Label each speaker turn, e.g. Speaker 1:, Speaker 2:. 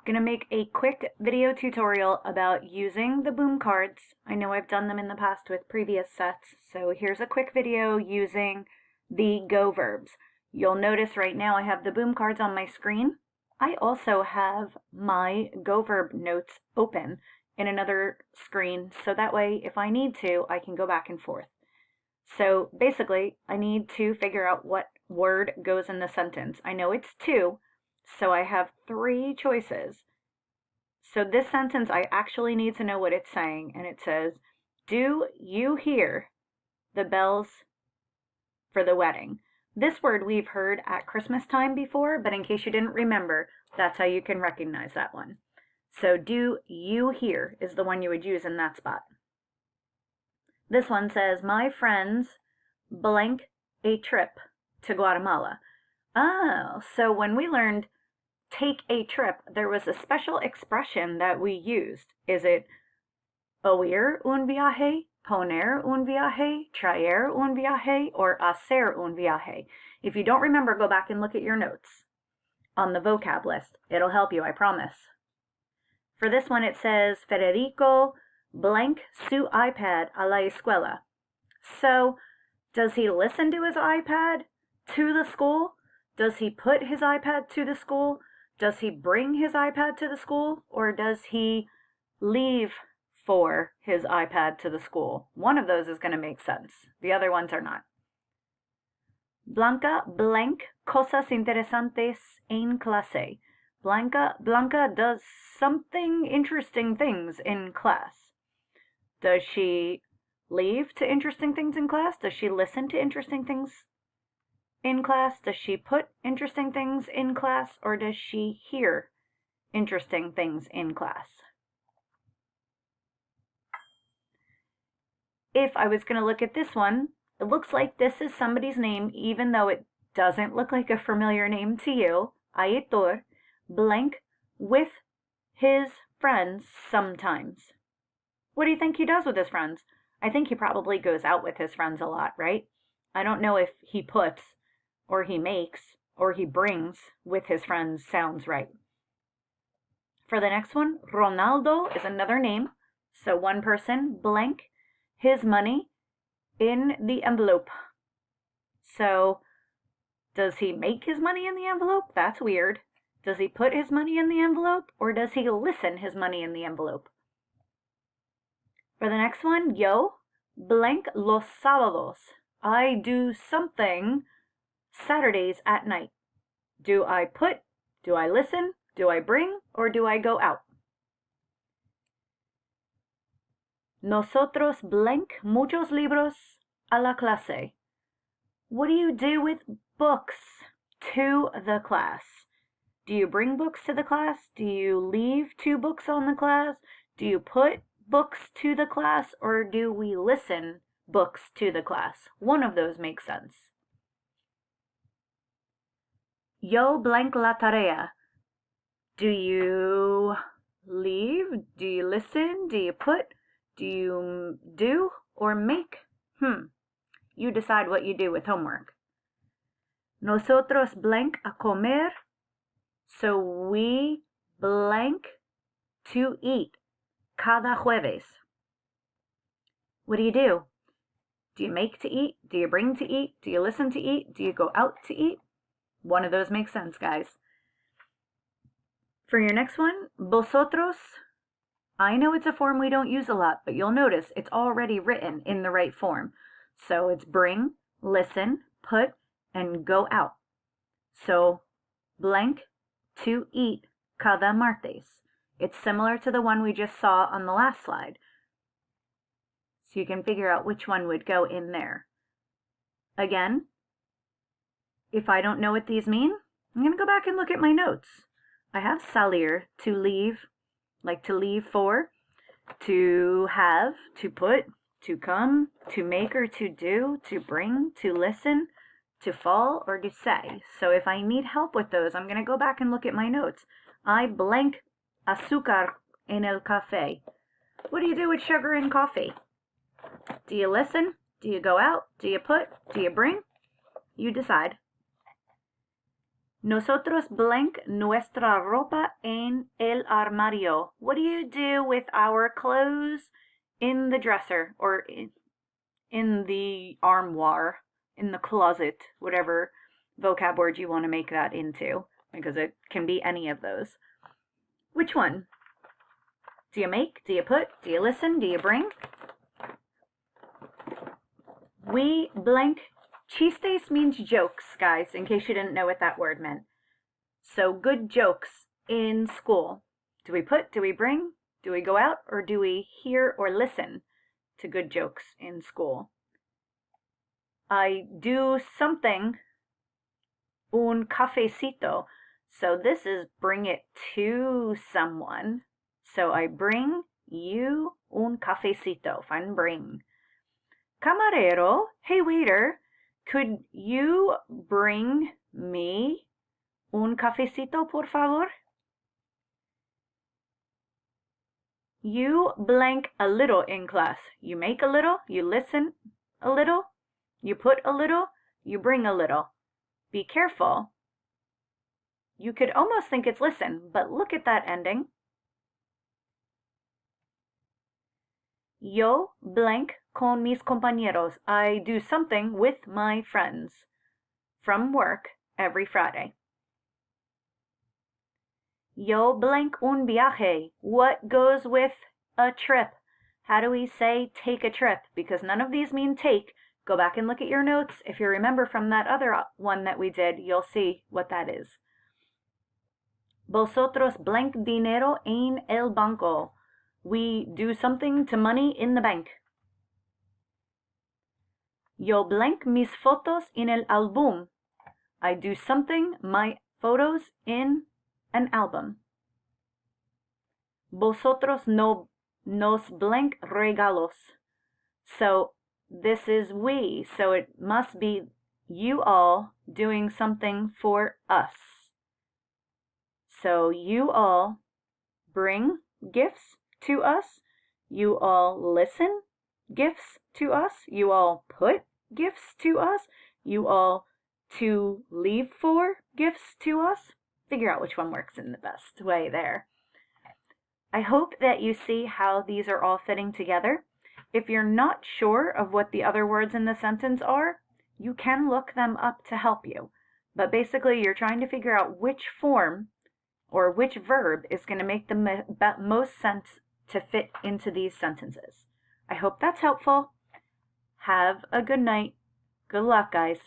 Speaker 1: Gonna make a quick video tutorial about using the boom cards. I know I've done them in the past with previous sets, so here's a quick video using the go verbs. You'll notice right now I have the boom cards on my screen. I also have my go verb notes open in another screen, so that way if I need to, I can go back and forth. So basically, I need to figure out what word goes in the sentence. I know it's two, so I have three choices. So this sentence, I actually need to know what it's saying, and it says, "Do you hear the bells for the wedding?" This word we've heard at Christmas time before, but in case you didn't remember, that's how you can recognize that one. So "do you hear" is the one you would use in that spot. This one says, "My friends blank a trip to Guatemala." Oh, so when we learned take a trip, there was a special expression that we used. Is it oír un viaje, poner un viaje, traer un viaje, or hacer un viaje? If you don't remember, go back and look at your notes on the vocab list. It'll help you, I promise. For this one, it says, Federico blank su iPad a la escuela. So, does he listen to his iPad to the school? Does he put his iPad to the school? Does he bring his iPad to the school? Or does he leave for his iPad to the school? One of those is going to make sense. The other ones are not. Blanca blank cosas interesantes en clase. Blanca does something interesting things in class. Does she leave to interesting things in class? Does she listen to interesting things in class? Does she put interesting things in class, or does she hear interesting things in class? If I was going to look at this one, it looks like this is somebody's name, even though it doesn't look like a familiar name to you. Aitor blank with his friends sometimes. What do you think he does with his friends? I think he probably goes out with his friends a lot, right? I don't know if he puts, or he makes, or he brings with his friends sounds right. For the next one, Ronaldo is another name. So one person, blank, his money in the envelope. So does he make his money in the envelope? That's weird. Does he put his money in the envelope, or does he listen his money in the envelope? For the next one, yo blank los sábados. I do something Saturdays at night. Do I put, do I listen, do I bring, or do I go out? Nosotros blank muchos libros a la clase. What do you do with books to the class? Do you bring books to the class? Do you leave two books on the class? Do you put books to the class, or do we listen books to the class? One of those makes sense. Yo blank la tarea. Do you leave? Do you listen? Do you put? Do you do or make? You decide what you do with homework. Nosotros blank a comer. So we blank to eat cada jueves. What do you do? Do you make to eat? Do you bring to eat? Do you listen to eat? Do you go out to eat? One of those makes sense, guys. For your next one, vosotros. I know it's a form we don't use a lot, but you'll notice it's already written in the right form. So it's bring, listen, put, and go out. So blank to eat cada martes. It's similar to the one we just saw on the last slide. So you can figure out which one would go in there. Again, if I don't know what these mean, I'm going to go back and look at my notes. I have salir, to leave, like to leave for, to have, to put, to come, to make or to do, to bring, to listen, to fall, or to say. So if I need help with those, I'm going to go back and look at my notes. I blank azúcar en el café. What do you do with sugar in coffee? Do you listen? Do you go out? Do you put? Do you bring? You decide. Nosotros blank nuestra ropa en el armario? What do you do with our clothes in the dresser or in the armoire, in the closet, whatever vocab word you want to make that into, because it can be any of those. Which one? Do you make? Do you put? Do you listen? Do you bring? We blank. Chistes means jokes, guys, in case you didn't know what that word meant. So good jokes in school. Do we put? Do we bring? Do we go out? Or do we hear or listen to good jokes in school? I do something, un cafecito. So this is bring it to someone. So I bring you un cafecito. Find bring. Camarero, hey waiter, could you bring me un cafecito, por favor? You blank a little in class. You make a little, you listen a little, you put a little, you bring a little. Be careful. You could almost think it's listen, but look at that ending. Yo blank con mis compañeros. I do something with my friends from work every Friday. Yo blank un viaje. What goes with a trip? How do we say take a trip? Because none of these mean take. Go back and look at your notes. If you remember from that other one that we did, you'll see what that is. Vosotros blank dinero en el banco. We do something to money in the bank. Yo blank mis fotos en el álbum. I do something, my photos, in an album. Vosotros no nos blank regalos. So this is we, so it must be you all doing something for us. So you all bring gifts to us. You all listen gifts to us. You all put gifts to us. You all to leave for gifts to us. Figure out which one works in the best way there. I hope that you see how these are all fitting together. If you're not sure of what the other words in the sentence are, you can look them up to help you. But basically, you're trying to figure out which form or which verb is going to make the most sense to fit into these sentences. I hope that's helpful. Have a good night. Good luck, guys.